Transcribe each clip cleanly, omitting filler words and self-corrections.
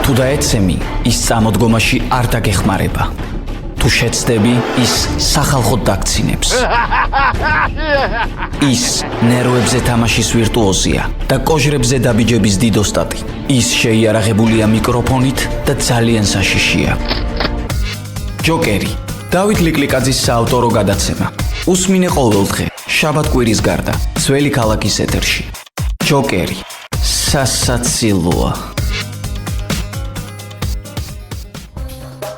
თუ დაეცემი, ის წამოდგომაში არ დაგეხმარება. თუ შეცდები, ის სახალხოდ დაგცინებს. ის ნერვებზე თამაშის ვირტუოზია და კოჟრებზე დაბიჯების დიდოსტატი. ის შეიარაღებულია მიკროფონით და ძალიან საშიშია. ჯოკერი, დავით ლიკლიკაძის საავტორო გადაცემა. უსმინე ყოველდღე, შაბათ-კვირის გარდა, ძველი ქალაქის ეთერში. ჯოკერი, სასაცილოა.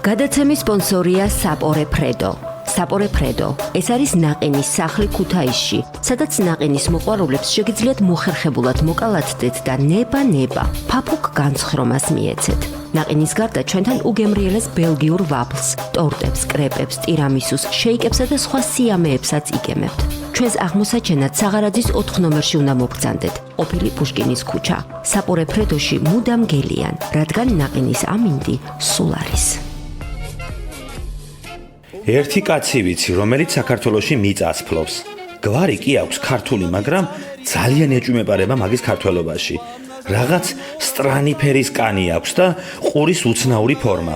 გადაცემის სპონსორია საპორე ფრედო. საპორე ფრედო ეს არის ნაყინის სახლი ქუთაისში, სადაც ნაყინის მოყვარულებს შეგიძლიათ მოხერხებულად მოკალათდეთ და ნება ფაფუკ განცხრომას მიეცეთ. ნაყინის გარდა ჩვენთან უგემრიელეს ბელგიურ ვაფლს, ტორტებს, კრეპებს, ტირამისუს, შეიკებსა და სხვა სიამეებსაც იგემებთ. ჩვენს აღმოსაჩენად საღარაძის 4 ნომერში უნდა მოგბრძანდეთ. ყოფილი პუშკინის ქუჩა. საპორე ფრედოში მუდამ გელიან, რადგან ნაყინის ამინდი სულ არის. ერთი კაცი ვიცი, რომელიც საქართველოში მიწას ფლობს. გვარი კი აქვს ქართული, მაგრამ ძალიან ეჭვმეპარება მაგის ქართველობაში. რაღაც სტრანი ფერის კანი აქვს და ყურის უცნაური ფორმა.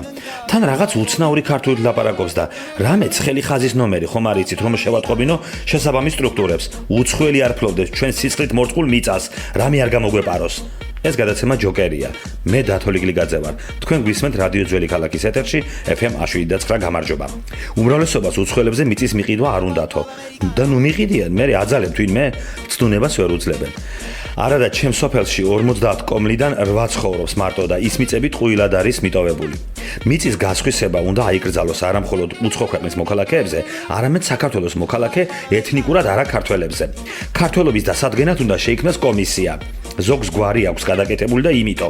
თან რაღაც უცნაური ქართულით ლაპარაკობს და რამე ცხელი ხაზის ნომერი ხომ არ იცით რომ შევატყობინო შესაბამის სტრუქტურებს. უცხოელი არ ფლობდეს ჩვენს სისხლით მორწყულ მიწას, რამე არ გამოგვეპაროს. ეს გადაცემა ჯოკერია. მე დათო ლიკლიკაძე ვარ. თქვენ გვისმენთ რადიო ძველი ქალაქის ეთერში FM 107.9 გამარჯობა. უმრავლესობას უცხოელებზე მიწის მიყიდვა არ უნდათო. და ნუ მიყიდიან, მე აძალებ თვინმე ცდუნებას ვერ უძლებენ. არადა ჩემს სოფელში 50 კომლიდან 8 ცხოვრობს მარტო და ის მიწები ტყუილად არის მიტოვებული. მიწის გასხვისება უნდა აიკრძალოს არა მხოლოდ უცხო ქვეყნის მოქალაქეებზე, არამედ საქართველოს მოქალაქე ეთნიკურად არაქართველებზე. ქართველობის დასადგენად უნდა შეიქმნას კომისია. ზოგს გვარი აქვს გადაკეთებული და იმიტო.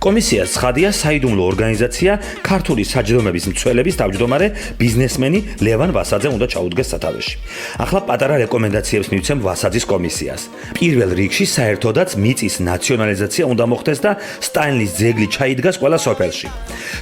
კომისიას ცხადია საიდუმლო ორგანიზაცია ქართული საჯდომების მცველების თავმჯდომარე ბიზნესმენი ლევან ვასაძე უნდა ჩაუდგეს სათავეში. ახლა პატარა რეკომენდაციებს მივცემ ვასაძის კომისიას. პირველ რიგში საერთოდაც მიწის ნაციონალიზაცია უნდა მოხდეს და სტალინის ძეგლი ჩაიდგას ყველა სოფელში.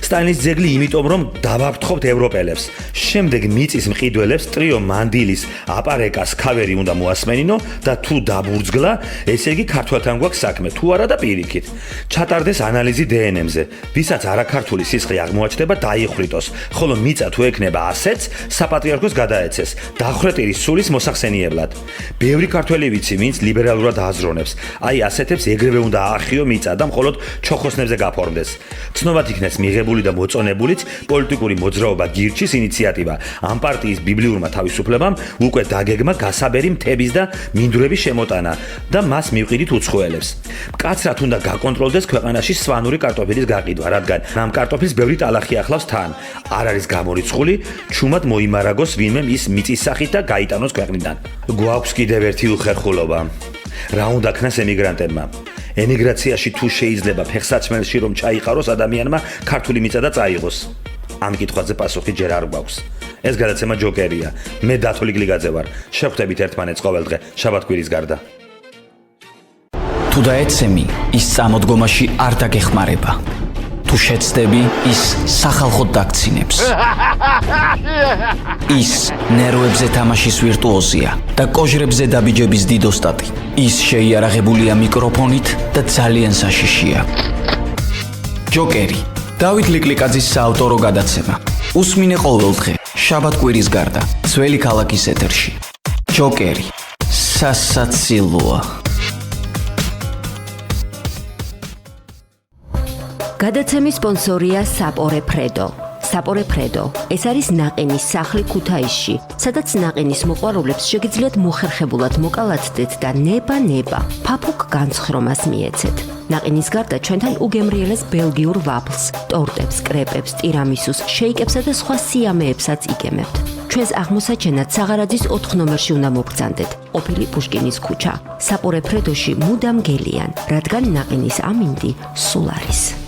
სტალინის ძეგლი იმიტომ რომ დავაფრთხობთ ევროპელებს. შემდეგ მიწის მყიდველებს ტრიო მანდილის აპარეკას ქავერი უნდა მოასმენინო და თუ დაბურძგლა, ესე იგი ქართველთან გვაქვს საქმე, თუ არა და პირიქით. ჩატარდეს ანალიზი დნმ-ზე, ვისაც არაქართული სისხლი აღმოაჩნდება დაიხრიტოს, ხოლო მიწა თუ ექნება ასეც, საპატრიარქოს გადაეცეს, დახვრეტილის სულის მოსახსენიებლად. ბევრი ქართველი ვიცი, ვინც ლიბერალურად აზროვნებს, აი ასეთებს ეგრევე უნდა აახიო მიწა და მხოლოდ ჩოხოსნებზე გაფორმდეს. ცნობად იქნეს მიღებული და მოწონებულიც პოლიტიკური მოძრაობა გირჩის ინიციატივა. ამ პარტიის ბიბლიურმა თავისუფლებამ უკვე დაგეგმა გასაბერი მთების და მინდვრების შემოტანა და მას მივყიდით უცხოელებს. მკაცრად უნდა გაკონტროლდეს ქვეყანაში სვანური კარტოფილის გაყიდვა, რადგან ამ კარტოფილს ბევრი ტალახი ახლავს თან. არ არის გამორიცხული, ჩუმად მოიმარაგოს ვინმე ის მიწის სახით და გაიტანოს ქვეყნიდან. გვაქვს კიდევ ერთი უხერხულობა. რა უნდა ქნას ემიგრანტებმა? ემიგრაციაში თუ შეიძლება ფეხსაცმელში რომ ჩაიყაროს ადამიანმა ქართული მიწა და წაიღოს. ამ კითხვაზე პასუხი ჯერ არ გვაქვს. ეს გადაცემა ჯოკერია. მე დათო ლიკლიკაძე ვარ. შევხვდებით ერთმანეთს ყოველდღე, შაბათ-კვირის გარდა. თუ დაეცემი, ის წამოდგომაში არ დაგეხმარება. თუ შეცდები, ის სახალხოდ დაგცინებს. ის ნერვებზე თამაშის ვირტუოზია და კოჟრებზე დაბიჯების დიდოსტატი. ის შეიარაღებულია მიკროფონით და ძალიან საშიშია. ჯოკერი, დავით ლიკლიკაძის საავტორო გადაცემა. უსმინე ყოველდღე, შაბათ-კვირის გარდა, ძველი ქალაქის ეთერში. ჯოკერი, სასაცილოა. გადაცემის სპონსორია საპორე ფრედო. საპორე ფრედო ეს არის ნაყინის სახლი ქუთაისში, სადაც ნაყინის მოყვარულებს შეგიძლიათ მოხერხებულად მოკალათდეთ და ნება ფაფუკ განცხრომას მიეცეთ. ნაყინის გარდა ჩვენთან უგემრიელეს ბელგიურ ვაფლს, ტორტებს, კრეპებს, ტირამისუს, შეიკებსა და სხვა სიამეებსაც იგემებთ. ჩვენს აღმოსაჩენად საღარაძის 4 ნომერში უნდა მოგბრძანდეთ. ყოფილი პუშკინის ქუჩა. საპორე ფრედოში მუდამ გელიან, რადგან ნაყინის ამინდი სულ არის.